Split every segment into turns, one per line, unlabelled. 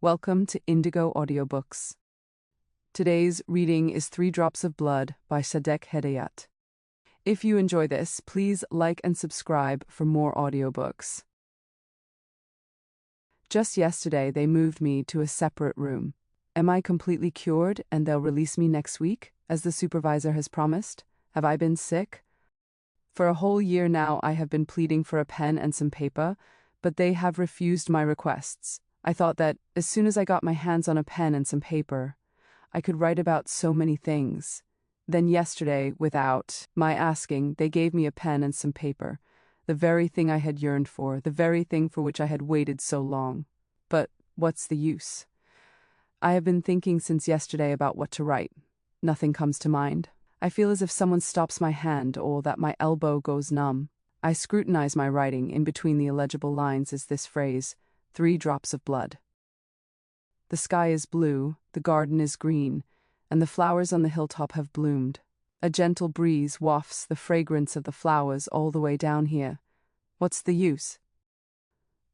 Welcome to Indigo Audiobooks. Today's reading is 3 Drops of Blood by Sadeq Hedayat. If you enjoy this, please like and subscribe for more audiobooks. Just yesterday, they moved me to a separate room. Am I completely cured and they'll release me next week, as the supervisor has promised? Have I been sick? For a whole year now, I have been pleading for a pen and some paper, but they have refused my requests. I thought that, as soon as I got my hands on a pen and some paper, I could write about so many things. Then yesterday, without my asking, they gave me a pen and some paper, the very thing I had yearned for, the very thing for which I had waited so long. But what's the use? I have been thinking since yesterday about what to write. Nothing comes to mind. I feel as if someone stops my hand or that my elbow goes numb. I scrutinize my writing. In between the illegible lines is this phrase, 3 drops of blood. The sky is blue, the garden is green, and the flowers on the hilltop have bloomed. A gentle breeze wafts the fragrance of the flowers all the way down here. What's the use?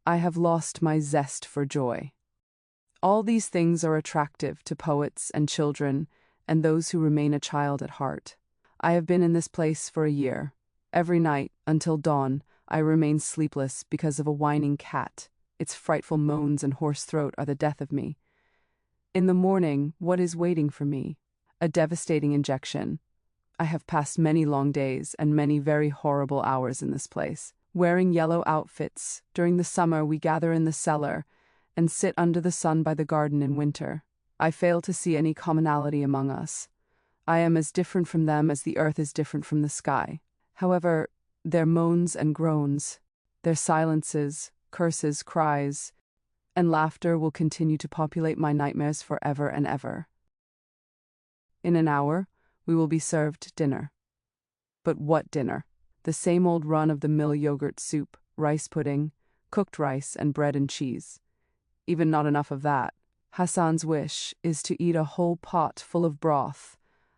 I have lost my zest for joy. All these things are attractive to poets and children and those who remain a child at heart. I have been in this place for a year. Every night, until dawn, I remain sleepless because of a whining cat. Its frightful moans and hoarse throat are the death of me. In the morning, what is waiting for me? A devastating injection. I have passed many long days and many very horrible hours in this place, wearing yellow outfits. During the summer, we gather in the cellar and sit under the sun by the garden in winter. I fail to see any commonality among us. I am as different from them as the earth is different from the sky. However, their moans and groans, their silences, curses, cries, and laughter will continue to populate my nightmares forever and ever. In an hour, we will be served dinner. But what dinner? The same old run-of-the-mill yogurt soup, rice pudding, cooked rice, and bread and cheese. Even not enough of that. Hassan's wish is to eat a whole pot full of broth,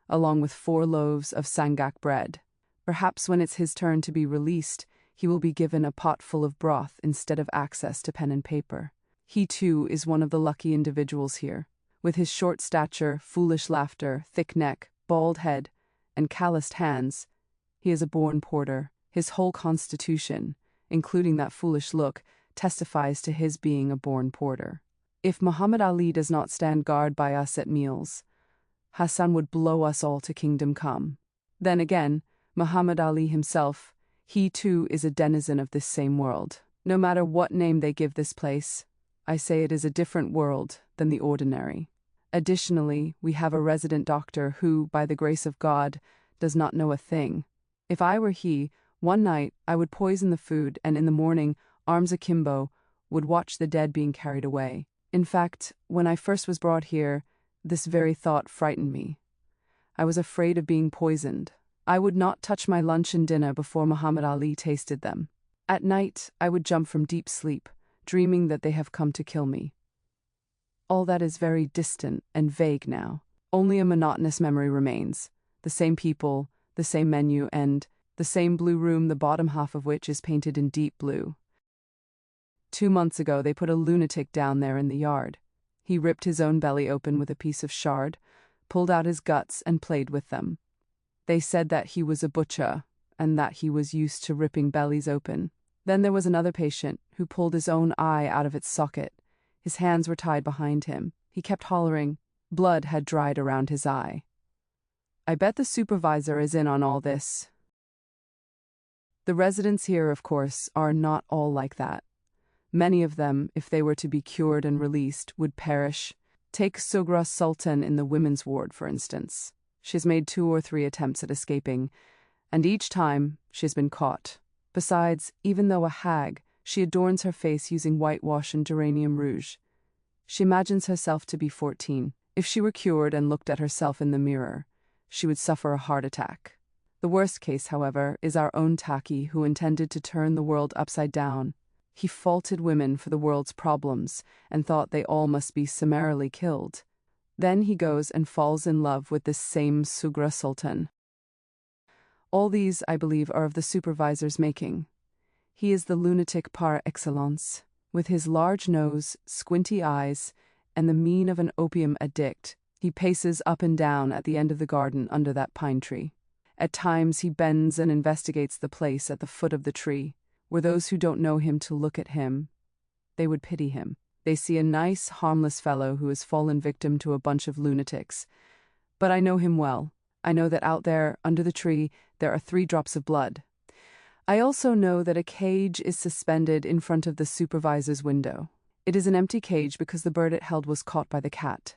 along with 4 loaves of sangak bread. Perhaps when it's his turn to be released, he will be given a pot full of broth instead of access to pen and paper. He too is one of the lucky individuals here. With his short stature, foolish laughter, thick neck, bald head, and calloused hands, he is a born porter. His whole constitution, including that foolish look, testifies to his being a born porter. If Muhammad Ali does not stand guard by us at meals, Hassan would blow us all to kingdom come. Then again, Muhammad Ali himself, he too is a denizen of this same world. No matter what name they give this place, I say it is a different world than the ordinary. Additionally, we have a resident doctor who, by the grace of God, does not know a thing. If I were he, one night I would poison the food and in the morning, arms akimbo, would watch the dead being carried away. In fact, when I first was brought here, this very thought frightened me. I was afraid of being poisoned. I would not touch my lunch and dinner before Muhammad Ali tasted them. At night, I would jump from deep sleep, dreaming that they have come to kill me. All that is very distant and vague now. Only a monotonous memory remains. The same people, the same menu, and the same blue room, the bottom half of which is painted in deep blue. 2 months ago, they put a lunatic down there in the yard. He ripped his own belly open with a piece of shard, pulled out his guts, and played with them. They said that he was a butcher, and that he was used to ripping bellies open. Then there was another patient who pulled his own eye out of its socket. His hands were tied behind him. He kept hollering. Blood had dried around his eye. I bet the supervisor is in on all this. The residents here, of course, are not all like that. Many of them, if they were to be cured and released, would perish. Take Sugra Sultan in the women's ward, for instance. She has made 2 or 3 attempts at escaping, and each time she has been caught. Besides, even though a hag, she adorns her face using whitewash and geranium rouge. She imagines herself to be 14. If she were cured and looked at herself in the mirror, she would suffer a heart attack. The worst case, however, is our own Taki, who intended to turn the world upside down. He faulted women for the world's problems and thought they all must be summarily killed. Then he goes and falls in love with this same Sugra Sultan. All these, I believe, are of the supervisor's making. He is the lunatic par excellence. With his large nose, squinty eyes, and the mien of an opium addict. He paces up and down at the end of the garden under that pine tree. At times he bends and investigates the place at the foot of the tree. Were those who don't know him to look at him, they would pity him. They see a nice, harmless fellow who has fallen victim to a bunch of lunatics. But I know him well. I know that out there, under the tree, there are 3 drops of blood. I also know that a cage is suspended in front of the supervisor's window. It is an empty cage because the bird it held was caught by the cat.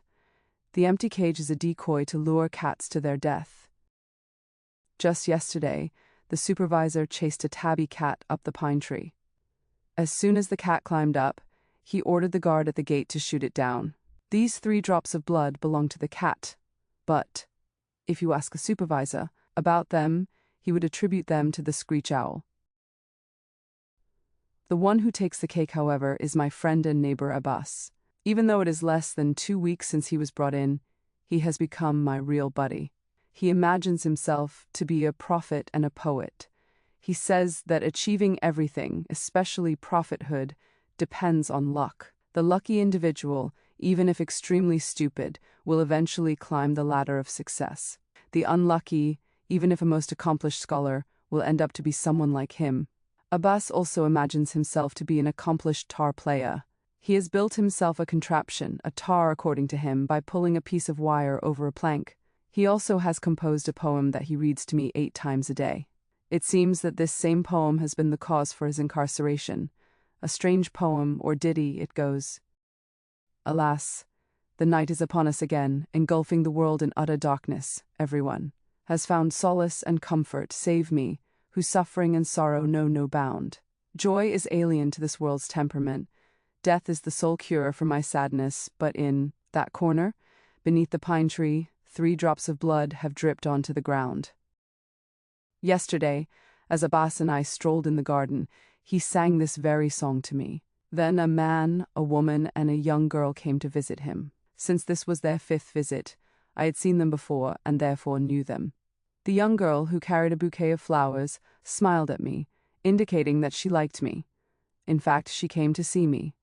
The empty cage is a decoy to lure cats to their death. Just yesterday, the supervisor chased a tabby cat up the pine tree. As soon as the cat climbed up, he ordered the guard at the gate to shoot it down. These 3 drops of blood belong to the cat, but if you ask the supervisor about them, he would attribute them to the screech owl. The one who takes the cake, however, is my friend and neighbor Abbas. Even though it is less than 2 weeks since he was brought in, he has become my real buddy. He imagines himself to be a prophet and a poet. He says that achieving everything, especially prophethood, depends on luck. The lucky individual, even if extremely stupid, will eventually climb the ladder of success. The unlucky, even if a most accomplished scholar, will end up to be someone like him. Abbas also imagines himself to be an accomplished tar player. He has built himself a contraption, a tar according to him, by pulling a piece of wire over a plank. He also has composed a poem that he reads to me 8 times a day. It seems that this same poem has been the cause for his incarceration. A strange poem, or ditty, it goes. Alas, the night is upon us again, engulfing the world in utter darkness. Everyone has found solace and comfort, save me, whose suffering and sorrow know no bound. Joy is alien to this world's temperament. Death is the sole cure for my sadness, but in that corner, beneath the pine tree, 3 drops of blood have dripped onto the ground. Yesterday, as Abbas and I strolled in the garden, he sang this very song to me. Then a man, a woman, and a young girl came to visit him. Since this was their 5th visit, I had seen them before and therefore knew them. The young girl, who carried a bouquet of flowers, smiled at me, indicating that she liked me. In fact, she came to see me.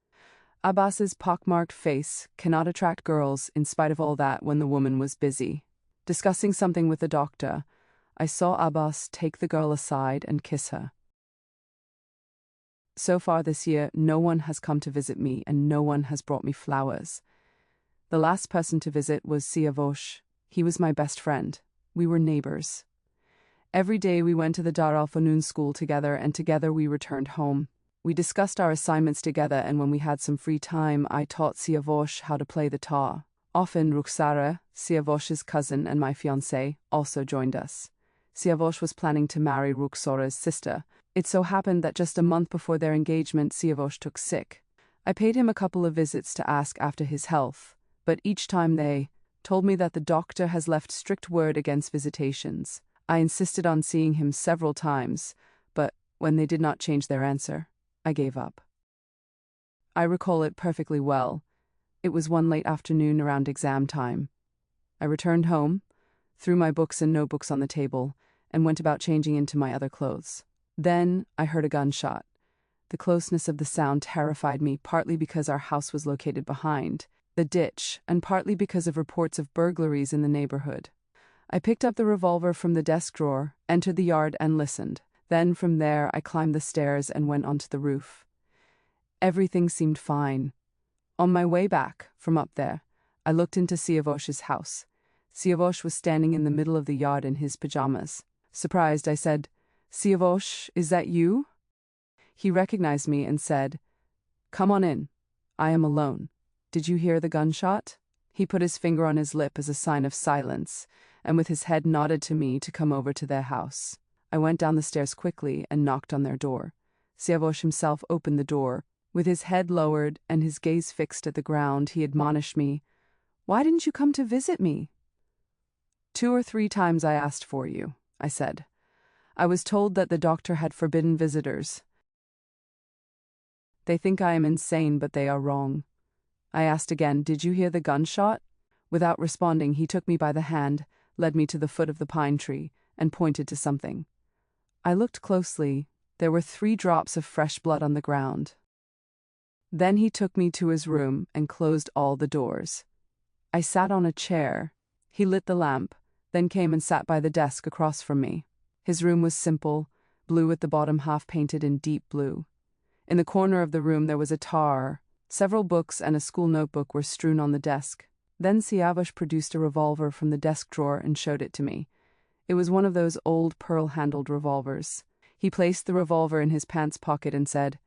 Abbas's pockmarked face cannot attract girls in spite of all that when the woman was busy. Discussing something with the doctor, I saw Abbas take the girl aside and kiss her. So far this year, no one has come to visit me and no one has brought me flowers. The last person to visit was Siavosh. He was my best friend. We were neighbors. Every day we went to the Dar al-Funun school together and together we returned home. We discussed our assignments together and when we had some free time, I taught Siavosh how to play the tar. Often Rukhsara, Siavosh's cousin and my fiancée, also joined us. Siavosh was planning to marry Rukhsara's sister. It so happened that just a month before their engagement, Siavosh took sick. I paid him a couple of visits to ask after his health, but each time they told me that the doctor has left strict word against visitations. I insisted on seeing him several times, but when they did not change their answer, I gave up. I recall it perfectly well. It was one late afternoon around exam time. I returned home, threw my books and notebooks on the table, and went about changing into my other clothes. Then I heard a gunshot. The closeness of the sound terrified me, partly because our house was located behind the ditch, and partly because of reports of burglaries in the neighborhood. I picked up the revolver from the desk drawer, entered the yard, and listened. Then from there I climbed the stairs and went onto the roof. Everything seemed fine. On my way back from up there, I looked into Siavosh's house. Siavosh was standing in the middle of the yard in his pajamas. Surprised, I said, "Siavosh, is that you?" He recognized me and said, "Come on in. I am alone. Did you hear the gunshot?" He put his finger on his lip as a sign of silence, and with his head nodded to me to come over to their house. I went down the stairs quickly and knocked on their door. Siavosh himself opened the door. With his head lowered and his gaze fixed at the ground, he admonished me, "Why didn't you come to visit me?" 2 or 3 times I asked for you, I said. I was told that the doctor had forbidden visitors. They think I am insane, but they are wrong. I asked again, "Did you hear the gunshot?" Without responding, he took me by the hand, led me to the foot of the pine tree, and pointed to something. I looked closely. There were 3 drops of fresh blood on the ground. Then he took me to his room and closed all the doors. I sat on a chair. He lit the lamp, then came and sat by the desk across from me. His room was simple, blue at the bottom, half painted in deep blue. In the corner of the room there was a tar. Several books and a school notebook were strewn on the desk. Then Siavash produced a revolver from the desk drawer and showed it to me. It was one of those old pearl-handled revolvers. He placed the revolver in his pants pocket and said,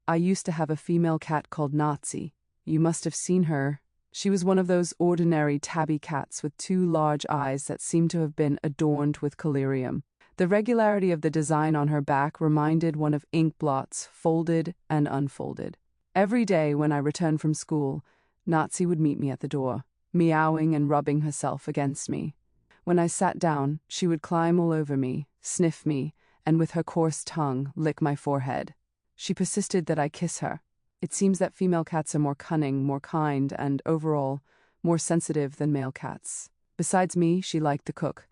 "I used to have a female cat called Nazi. You must have seen her. She was one of those ordinary tabby cats with two large eyes that seemed to have been adorned with collyrium. The regularity of the design on her back reminded one of ink blots, folded and unfolded. Every day when I returned from school, Nazi would meet me at the door, meowing and rubbing herself against me. When I sat down, she would climb all over me, sniff me, and with her coarse tongue lick my forehead. She persisted that I kiss her. It seems that female cats are more cunning, more kind, and, overall, more sensitive than male cats. Besides me, she liked the cook,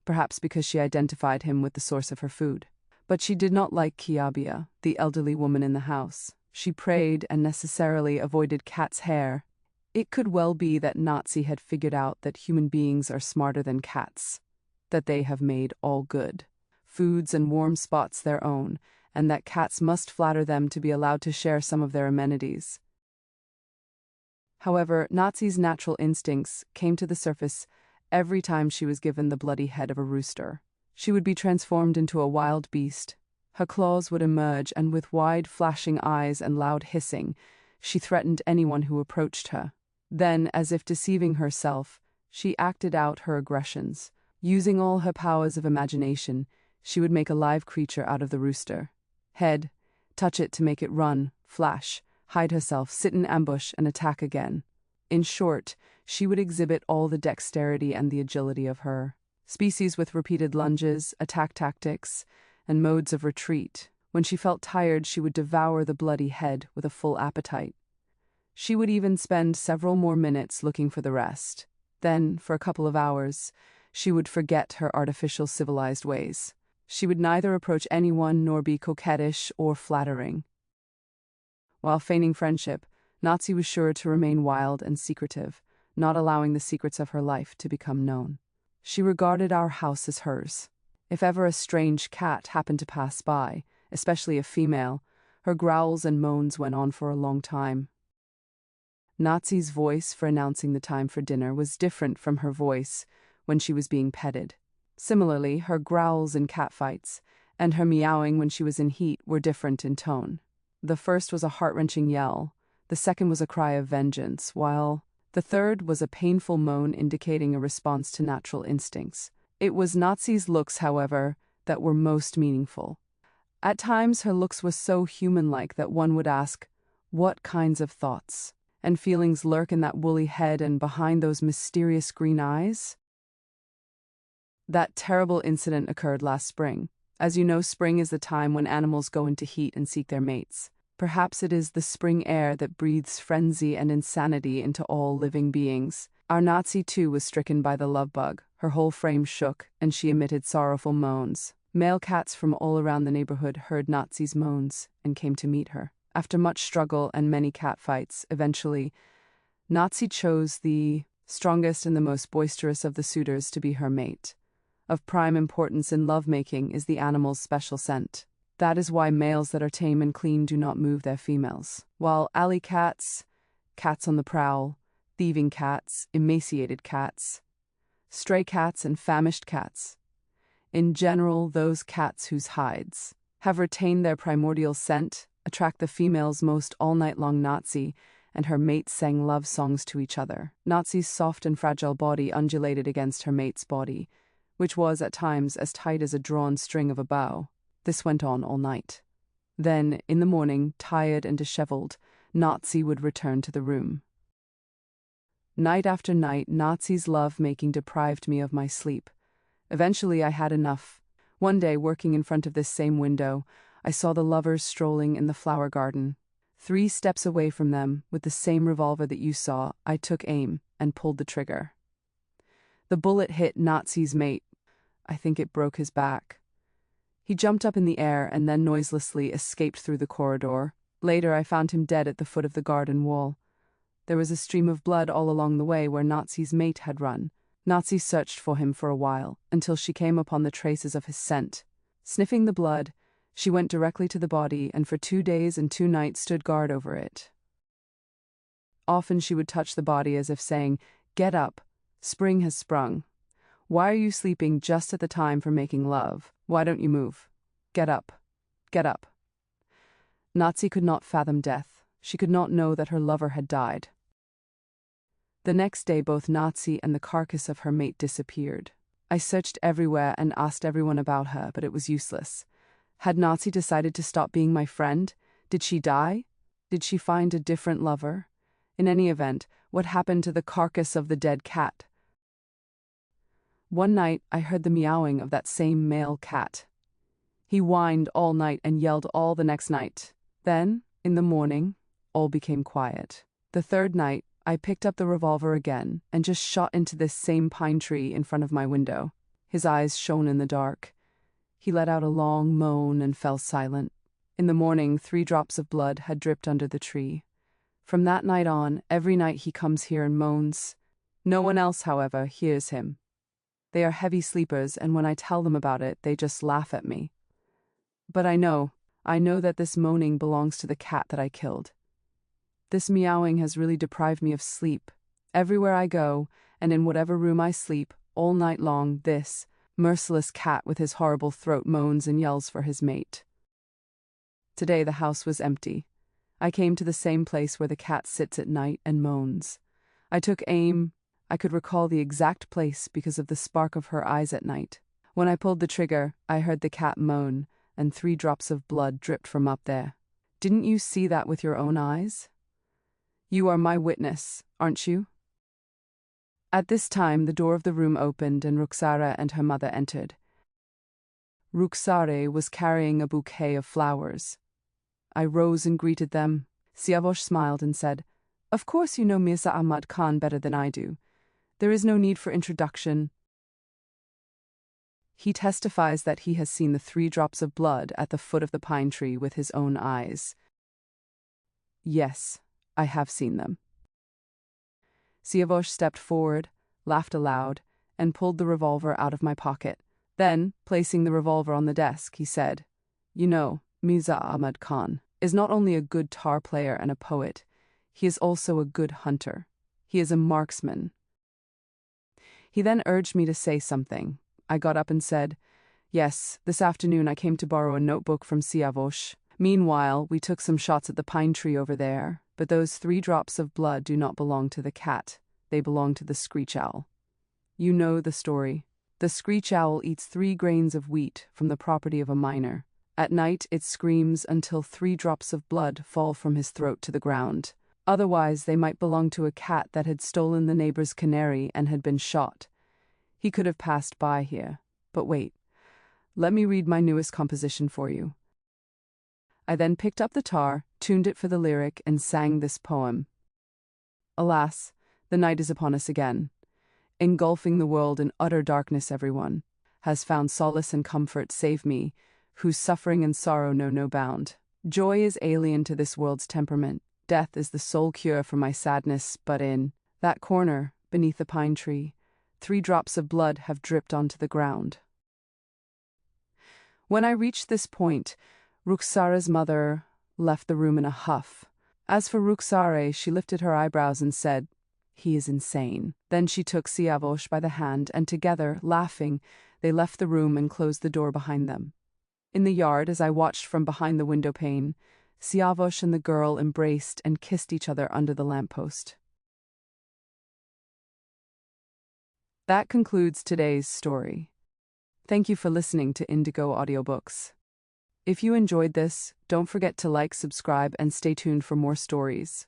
perhaps because she identified him with the source of her food. But she did not like Kiabia, the elderly woman in the house. She prayed and necessarily avoided cat's hair. It could well be that Nazi had figured out that human beings are smarter than cats, that they have made all good foods and warm spots their own, and that cats must flatter them to be allowed to share some of their amenities. However, Nazi's natural instincts came to the surface every time she was given the bloody head of a rooster. She would be transformed into a wild beast. Her claws would emerge, and with wide flashing eyes and loud hissing, she threatened anyone who approached her. Then, as if deceiving herself, she acted out her aggressions. Using all her powers of imagination, she would make a live creature out of the rooster. Head, touch it to make it run, flash, hide herself, sit in ambush, and attack again. In short, she would exhibit all the dexterity and the agility of her species with repeated lunges, attack tactics, and modes of retreat. When she felt tired, she would devour the bloody head with a full appetite. She would even spend several more minutes looking for the rest. Then, for a couple of hours, she would forget her artificial civilized ways. She would neither approach anyone nor be coquettish or flattering. While feigning friendship, Nazi was sure to remain wild and secretive, not allowing the secrets of her life to become known. She regarded our house as hers. If ever a strange cat happened to pass by, especially a female, her growls and moans went on for a long time. Nazi's voice for announcing the time for dinner was different from her voice when she was being petted. Similarly, her growls in catfights and her meowing when she was in heat were different in tone. The first was a heart-wrenching yell, the second was a cry of vengeance, while the third was a painful moan indicating a response to natural instincts. It was Nazi's looks, however, that were most meaningful. At times her looks were so human-like that one would ask, what kinds of thoughts and feelings lurk in that woolly head and behind those mysterious green eyes? That terrible incident occurred last spring. As you know, spring is the time when animals go into heat and seek their mates. Perhaps it is the spring air that breathes frenzy and insanity into all living beings. Our Nazi, too, was stricken by the love bug. Her whole frame shook, and she emitted sorrowful moans. Male cats from all around the neighborhood heard Nazi's moans and came to meet her. After much struggle and many catfights, eventually, Nazi chose the strongest and the most boisterous of the suitors to be her mate. Of prime importance in lovemaking is the animal's special scent. That is why males that are tame and clean do not move their females. While alley cats, cats on the prowl, thieving cats, emaciated cats, stray cats and famished cats, in general those cats whose hides have retained their primordial scent, attract the females most all night long. Nazi and her mate sang love songs to each other. Nazi's soft and fragile body undulated against her mate's body, which was at times as tight as a drawn string of a bow. This went on all night. Then, in the morning, tired and disheveled, Nazi would return to the room. Night after night, Nazi's love-making deprived me of my sleep. Eventually, I had enough. One day, working in front of this same window, I saw the lovers strolling in the flower garden. 3 steps away from them, with the same revolver that you saw, I took aim and pulled the trigger. The bullet hit Nazi's mate. I think it broke his back. He jumped up in the air and then noiselessly escaped through the corridor. Later, I found him dead at the foot of the garden wall. There was a stream of blood all along the way where Nazi's mate had run. Nazi searched for him for a while, until she came upon the traces of his scent. Sniffing the blood, she went directly to the body and for 2 days and 2 nights stood guard over it. Often she would touch the body as if saying, "Get up, spring has sprung. Why are you sleeping just at the time for making love? Why don't you move? Get up, get up." Nazi could not fathom death. She could not know that her lover had died. The next day both Nazi and the carcass of her mate disappeared. I searched everywhere and asked everyone about her, but it was useless. Had Nazi decided to stop being my friend? Did she die? Did she find a different lover? In any event, what happened to the carcass of the dead cat? One night, I heard the meowing of that same male cat. He whined all night and yelled all the next night. Then, in the morning, all became quiet. The third night, I picked up the revolver again and just shot into this same pine tree in front of my window. His eyes shone in the dark. He let out a long moan and fell silent. In the morning, 3 drops of blood had dripped under the tree. From that night on, every night he comes here and moans. No one else, however, hears him. They are heavy sleepers, and when I tell them about it, they just laugh at me. But I know that this moaning belongs to the cat that I killed. This meowing has really deprived me of sleep. Everywhere I go, and in whatever room I sleep, all night long, this merciless cat with his horrible throat moans and yells for his mate. Today the house was empty. I came to the same place where the cat sits at night and moans. I took aim. I could recall the exact place because of the spark of her eyes at night. When I pulled the trigger, I heard the cat moan, and 3 drops of blood dripped from up there. Didn't you see that with your own eyes? You are my witness, aren't you? At this time, the door of the room opened and Ruxara and her mother entered. Ruxare was carrying a bouquet of flowers. I rose and greeted them. Siavosh smiled and said, "Of course you know Mirza Ahmad Khan better than I do. There is no need for introduction. He testifies that he has seen the 3 drops of blood at the foot of the pine tree with his own eyes." "Yes, I have seen them." Siavosh stepped forward, laughed aloud, and pulled the revolver out of my pocket. Then, placing the revolver on the desk, he said, "You know, Mirza Ahmad Khan is not only a good tar player and a poet, he is also a good hunter. He is a marksman." He then urged me to say something. I got up and said, "Yes, this afternoon I came to borrow a notebook from Siavosh. Meanwhile, we took some shots at the pine tree over there, but those 3 drops of blood do not belong to the cat. They belong to the screech owl. You know the story. The screech owl eats 3 grains of wheat from the property of a miner. At night, it screams until 3 drops of blood fall from his throat to the ground. Otherwise, they might belong to a cat that had stolen the neighbor's canary and had been shot. He could have passed by here. But wait, let me read my newest composition for you." I then picked up the tar, tuned it for the lyric, and sang this poem. Alas, the night is upon us again. Engulfing the world in utter darkness, everyone has found solace and comfort save me, whose suffering and sorrow know no bound. Joy is alien to this world's temperament. Death is the sole cure for my sadness, but in that corner, beneath the pine tree, 3 drops of blood have dripped onto the ground. When I reached this point, Ruxara's mother left the room in a huff. As for Ruxare, she lifted her eyebrows and said, "He is insane." Then she took Siavosh by the hand, and together, laughing, they left the room and closed the door behind them. In the yard, as I watched from behind the window pane, Siavosh and the girl embraced and kissed each other under the lamppost. That concludes today's story. Thank you for listening to Indigo Audiobooks. If you enjoyed this, don't forget to like, subscribe, and stay tuned for more stories.